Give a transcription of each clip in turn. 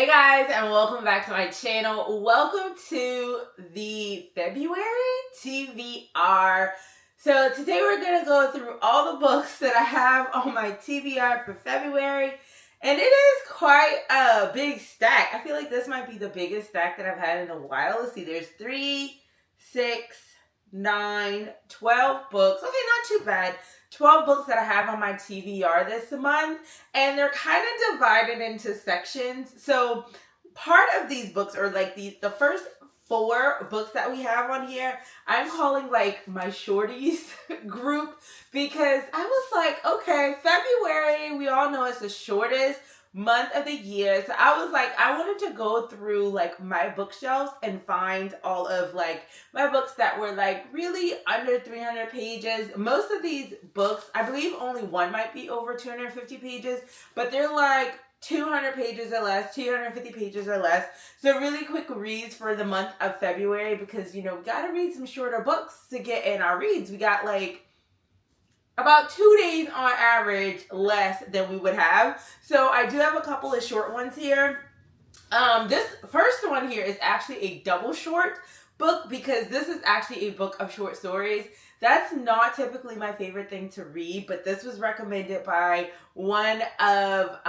guys, and welcome back to my channel. Welcome to the February TBR. So today we're going to go through all the books that I have on my TBR for February. And it is quite a big stack. I feel like this might be the biggest stack that I've had in a while. Let's see, there's 3, 6, 9, 12 books. Okay, not too bad. 12 books that I have on my TBR this month, and they're kind of divided into sections. So part of these books, or like the first 4 books that we have on here, I'm calling like my shorties group, because I was like, okay, February, we all know it's the shortest month of the year. So I was like, I wanted to go through like my bookshelves and find all of like my books that were like really under 300 pages. Most of these books, I believe only one might be over 250 pages, but they're like 200 pages or less, 250 pages or less. So really quick reads for the month of February, because you know, we gotta read some shorter books to get in our reads. We got like about 2 days on average less than we would have. So I do have a couple of short ones here. This first one here is actually a double short book, because this is actually a book of short stories. That's not typically my favorite thing to read, but this was recommended by one of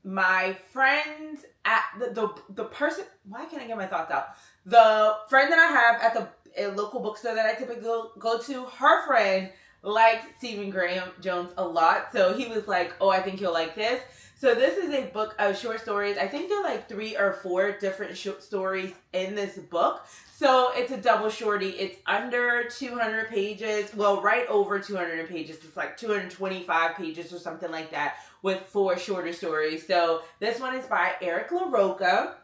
my friends at the person, why can't I get my thoughts out? The friend that I have at the local bookstore that I typically go to, her friend liked Stephen Graham Jones a lot. So he was like, oh, I think you'll like this. So this is a book of short stories. I think there are like 3 or 4 different short stories in this book. So it's a double shorty. It's under 200 pages. Well, right over 200 pages. It's like 225 pages or something like that, with 4 shorter stories. So this one is by LaRocca.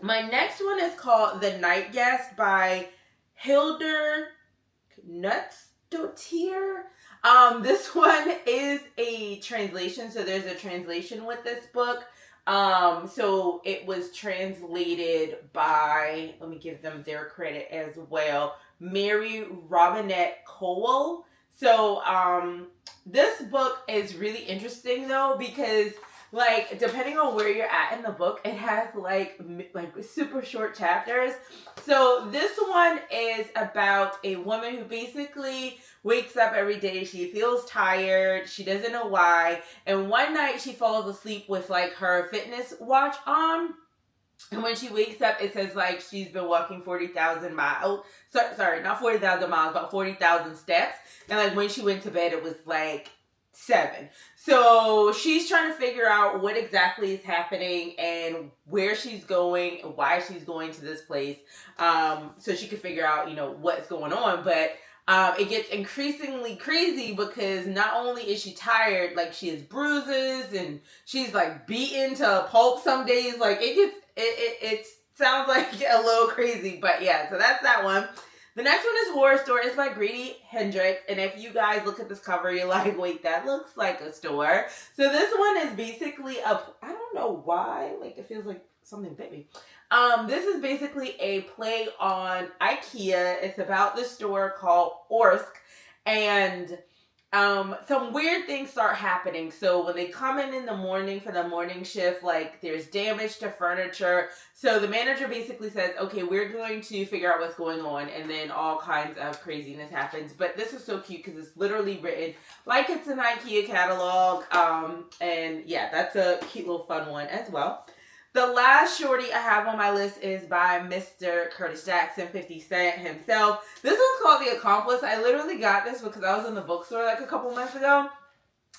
My next one is called The Night Guest by Hildur Knutsdottir. This one is a translation, so there's a translation with this book. So it was translated by, let me give them their credit as well, Mary Robinette Cowell. So this book is really interesting though, because like depending on where you're at in the book, it has like super short chapters. So this one is about a woman who basically wakes up every day. She feels tired. She doesn't know why. And one night she falls asleep with like her fitness watch on. And when she wakes up, it says like she's been walking 40,000 miles. Sorry, not 40,000 miles, but 40,000 steps. And like when she went to bed, it was like 7. So she's trying to figure out what exactly is happening and where she's going and why she's going to this place. So she could figure out, you know, what's going on. But it gets increasingly crazy, because not only is she tired, like she has bruises and she's like beaten to a pulp some days. Like it sounds like a little crazy, but yeah, so that's that one. The next one is Horrorstor. It's by Grady, Hendrix. And if you guys look at this cover, you're like, wait, that looks like a store. So this one is basically I don't know why, like it feels like something bit me. This is basically a play on IKEA. It's about this store called Orsk. And some weird things start happening. So when they come in the morning for the morning shift, like there's damage to furniture. So the manager basically says, okay, we're going to figure out what's going on. And then all kinds of craziness happens. But this is so cute because it's literally written like it's an IKEA catalog. And yeah, that's a cute little fun one as well. The last shorty I have on my list is by Mr. Curtis Jackson, 50 Cent himself. This one's called The Accomplice. I literally got this because I was in the bookstore like a couple months ago.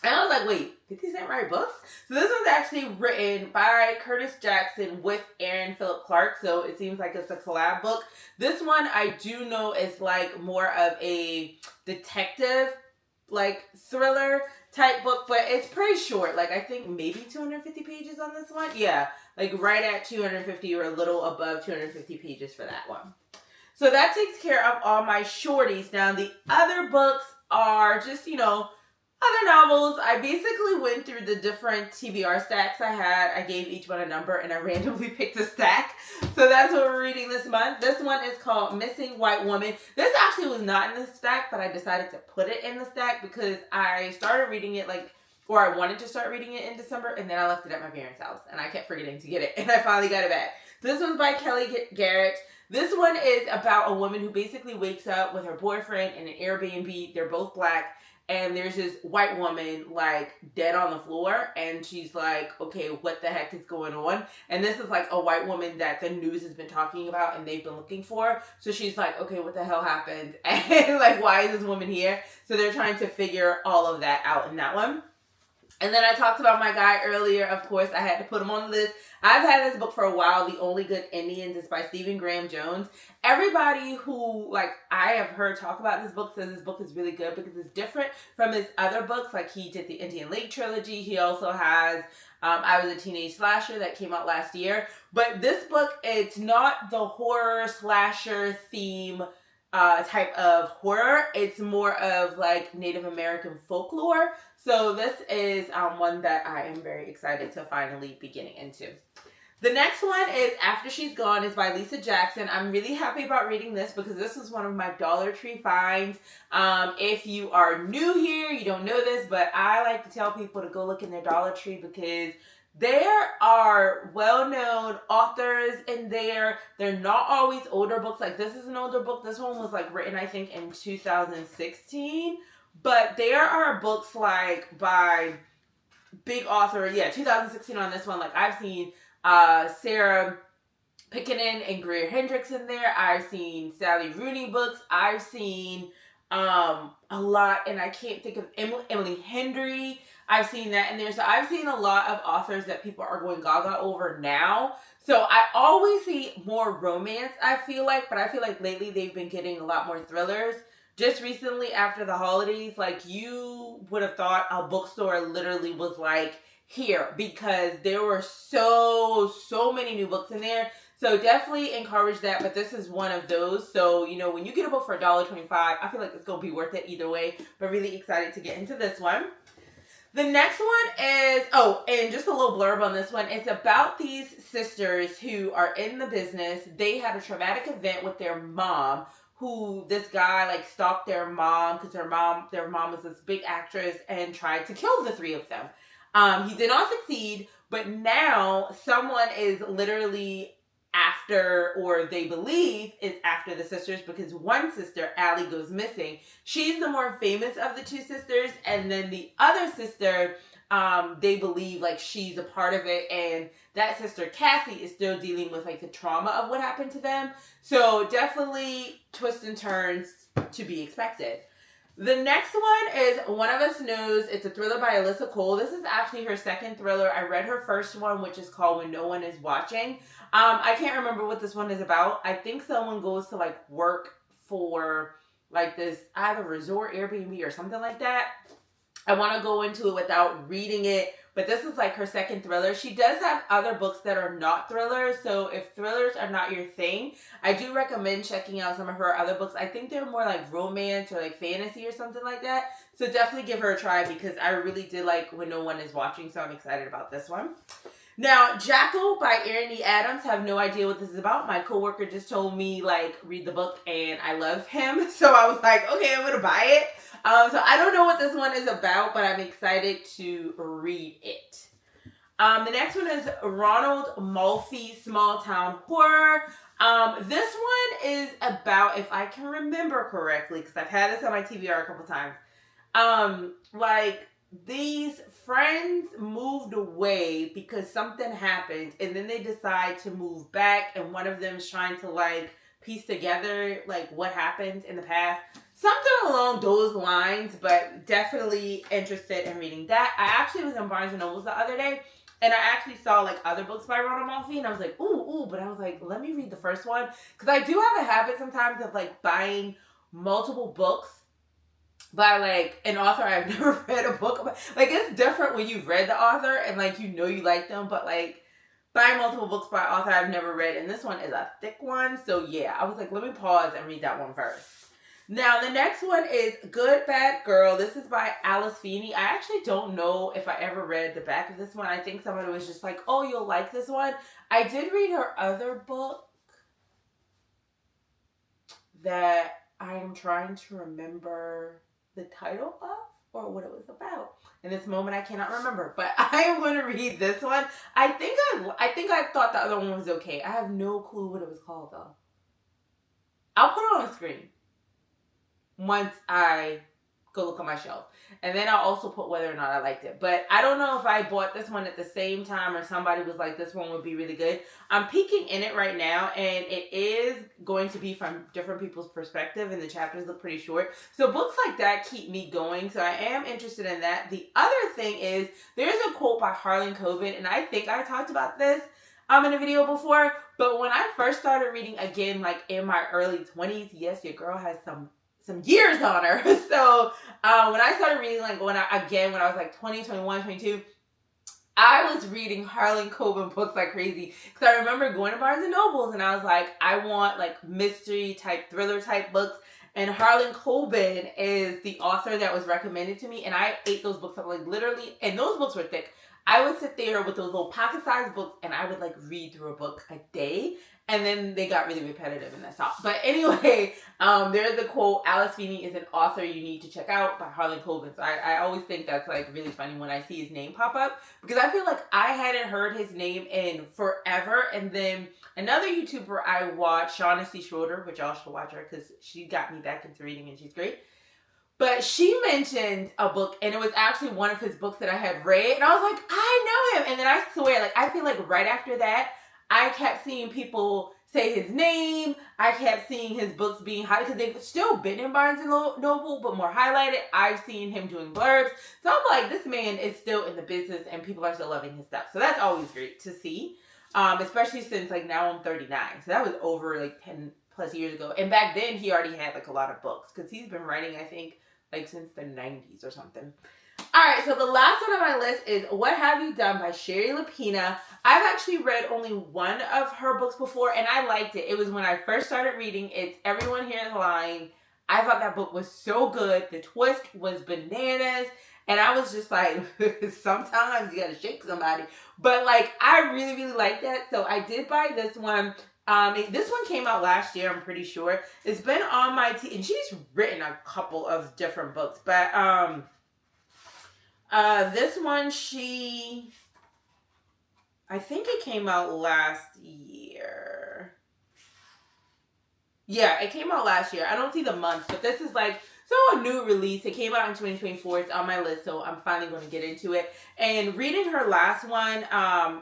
And I was like, wait, 50 Cent write books? So this one's actually written by Curtis Jackson with Aaron Philip Clarke. So it seems like it's a collab book. This one I do know is like more of a detective, like thriller type book, but it's pretty short. Like I think maybe 250 pages on this one. Yeah, like right at 250 or a little above 250 pages for that one. So that takes care of all my shorties. Now the other books are just, you know, other novels. I basically went through the different TBR stacks I had. I gave each one a number and I randomly picked a stack. So that's what we're reading this month. This one is called Missing White Woman. This actually was not in the stack, but I decided to put it in the stack because I started reading it like or I wanted to start reading it in December, and then I left it at my parents' house, and I kept forgetting to get it, and I finally got it back. This one's by Kellye Garrett. This one is about a woman who basically wakes up with her boyfriend in an Airbnb. They're both black, and there's this white woman, like, dead on the floor, and she's like, okay, what the heck is going on? And this is, like, a white woman that the news has been talking about and they've been looking for. So she's like, okay, what the hell happened? And, like, why is this woman here? So they're trying to figure all of that out in that one. And then I talked about my guy earlier. Of course, I had to put him on the list. I've had this book for a while. The Only Good Indians is by Stephen Graham Jones. Everybody who, like, I have heard talk about this book says this book is really good because it's different from his other books. Like, he did the Indian Lake trilogy. He also has I Was a Teenage Slasher that came out last year. But this book, it's not the horror slasher theme type of horror. It's more of, like, Native American folklore. So this is one that I am very excited to finally be getting into. The next one is After She's Gone. Is by Lisa Jackson. I'm really happy about reading this because this was one of my Dollar Tree finds. If you are new here, you don't know this, but I like to tell people to go look in their Dollar Tree because there are well-known authors in there. They're not always older books. Like, this is an older book. This one was, like, written, I think, in 2016. But there are books, like, by big author. Yeah, 2016 on this one. Like, I've seen Sarah Pickenin and Greer Hendrix in there. I've seen Sally Rooney books. I've seen a lot, and I can't think of Emily Hendry. I've seen that in there. So I've seen a lot of authors that people are going gaga over now. So I always see more romance, I feel like, but I feel like lately they've been getting a lot more thrillers. Just recently after the holidays, like, you would have thought a bookstore literally was like here because there were so many new books in there. So definitely encourage that, but this is one of those. So, you know, when you get a book for $1.25, I feel like it's going to be worth it either way, but really excited to get into this one. The next one is, and just a little blurb on this one. It's about these sisters who are in the business. They had a traumatic event with their mom, who this guy, like, stalked their mom because their mom was this big actress and tried to kill the three of them. He did not succeed, but now someone is literally after, or they believe is after the sisters, because one sister, Allie, goes missing. She's the more famous of the two sisters, and then the other sister, they believe, like, she's a part of it, and that sister, Cassie, is still dealing with, like, the trauma of what happened to them. So definitely twists and turns to be expected. The next one is One of Us Knows. It's a thriller by Alyssa Cole. This is actually her second thriller. I read her first one, which is called When No One Is Watching. I can't remember what this one is about. I think someone goes to, like, work for, like, this either resort, Airbnb, or something like that. I want to go into it without reading it, but this is, like, her second thriller. She does have other books that are not thrillers, so if thrillers are not your thing, I do recommend checking out some of her other books. I think they're more like romance or like fantasy or something like that, so definitely give her a try because I really did like When No One Is Watching, so I'm excited about this one. Now, Jackal by Erin E. Adams. Have no idea what this is about. My coworker just told me, like, read the book, and I love him, so I was like, okay, I'm gonna buy it. So I don't know what this one is about, but I'm excited to read it. The next one is Ronald Mulvey, Small Town Horror. This one is about, if I can remember correctly, because I've had this on my TBR a couple times, like, these friends moved away because something happened, and then they decide to move back, and one of them is trying to, like, piece together, like, what happened in the past. Something along those lines, but definitely interested in reading that. I actually was in Barnes & Noble the other day, and I actually saw, like, other books by Ronald Mulvey, and I was like, ooh, but I was like, let me read the first one, because I do have a habit sometimes of, like, buying multiple books by, like, an author I've never read a book about. Like, it's different when you've read the author, and, like, you know you like them, but, like, buying multiple books by author I've never read, and this one is a thick one, so yeah, I was like, let me pause and read that one first. Now, the next one is Good Bad Girl. This is by Alice Feeney. I actually don't know if I ever read the back of this one. I think somebody was just like, oh, you'll like this one. I did read her other book that I'm trying to remember the title of. or what it was about. In this moment, I cannot remember, but I am going to read this one. I think I thought the other one was okay. I have no clue what it was called though. I'll put it on the screen once I go look on my shelf. And then I'll also put whether or not I liked it. But I don't know if I bought this one at the same time or somebody was like, this one would be really good. I'm peeking in it right now, and it is going to be from different people's perspective, and the chapters look pretty short. So books like that keep me going, so I am interested in that. The other thing is, there's a quote by Harlan Coben, and I think I talked about this in a video before, but when I first started reading again, like in my early 20s, yes, your girl has some years on her. So when I started reading, like when I was like 20, 21, 22, I was reading Harlan Coben books like crazy. Because I remember going to Barnes and Nobles and I was like, I want like mystery type, thriller type books. And Harlan Coben is the author that was recommended to me. And I ate those books up like literally, and those books were thick. I would sit there with those little pocket-sized books and I would like read through a book a day. And then they got really repetitive and that's all. But anyway, there's a quote, Alice Feeney is an author you need to check out by Harlan Coben. So I always think that's like really funny when I see his name pop up. Because I feel like I hadn't heard his name in forever. And then another YouTuber I watch, Shauna C. Schroeder, which y'all should watch her because she got me back into reading and she's great. But she mentioned a book, and it was actually one of his books that I had read. And I was like, I know him. And then I swear, like, I feel like right after that, I kept seeing people say his name. I kept seeing his books being highlighted because they've still been in Barnes and Noble, but more highlighted. I've seen him doing blurbs. So I'm like, this man is still in the business and people are still loving his stuff. So that's always great to see, especially since like now I'm 39. So that was over like 10 plus years ago. And back then he already had like a lot of books because he's been writing, I think, like since the 90s or something. Alright, so the last one on my list is What Have You Done by Sherry Lapina. I've actually read only one of her books before, and I liked it. It was when I first started reading. It's Everyone Here is Lying. I thought that book was so good. The twist was bananas. And I was just like, sometimes you gotta shake somebody. But like, I really, really liked that. So I did buy this one. This one came out last year, I'm pretty sure. It's been on my and she's written a couple of different books, but this one I think it came out last year. Yeah, it came out last year. I don't see the month, but this is like a new release. It came out in 2024. It's on my list, so I'm finally going to get into it. And reading her last one,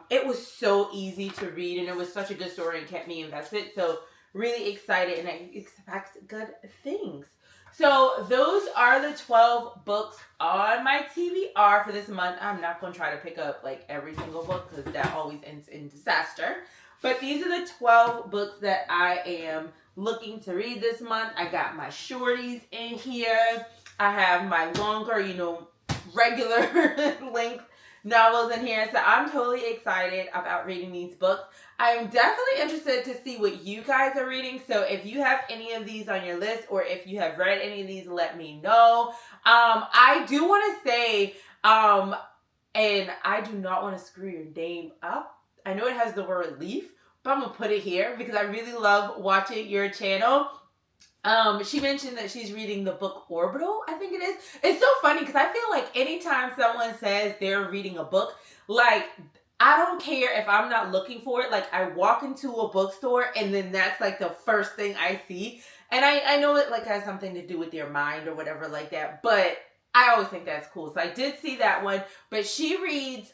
it was so easy to read, and it was such a good story and kept me invested. So really excited, and I expect good things. So those are the 12 books on my TBR for this month. I'm not going to try to pick up like every single book because that always ends in disaster. But these are the 12 books that I am looking to read this month. I got my shorties in here. I have my longer, regular length novels in here. So I'm totally excited about reading these books. I am definitely interested to see what you guys are reading. So if you have any of these on your list or if you have read any of these, let me know. I do want to say, and I do not want to screw your name up. I know it has the word leaf, but I'm going to put it here because I really love watching your channel. She mentioned that she's reading the book Orbital, I think it is. It's so funny because I feel like anytime someone says they're reading a book, like, I don't care if I'm not looking for it. Like, I walk into a bookstore and then that's like the first thing I see. And I know it like has something to do with your mind or whatever like that, but I always think that's cool. So I did see that one, but she reads,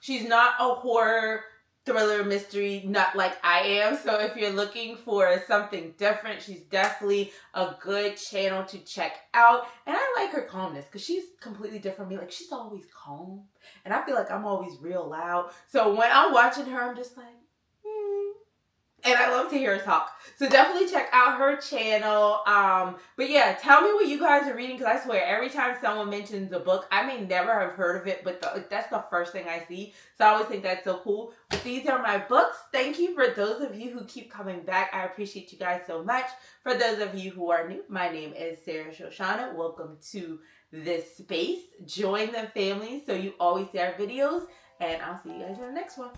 she's not a horror thriller mystery nut like I am. So if you're looking for something different, she's definitely a good channel to check out. And I like her calmness because she's completely different from me. Like, she's always calm. And I feel like I'm always real loud. So when I'm watching her, I'm just like, And I love to hear her talk. So definitely check out her channel. But yeah, tell me what you guys are reading, because I swear every time someone mentions a book, I may never have heard of it, but that's the first thing I see. So I always think that's so cool. But these are my books. Thank you for those of you who keep coming back. I appreciate you guys so much. For those of you who are new, my name is Sarah Sho'Shanna. Welcome to this space. Join the family so you always see our videos. And I'll see you guys in the next one.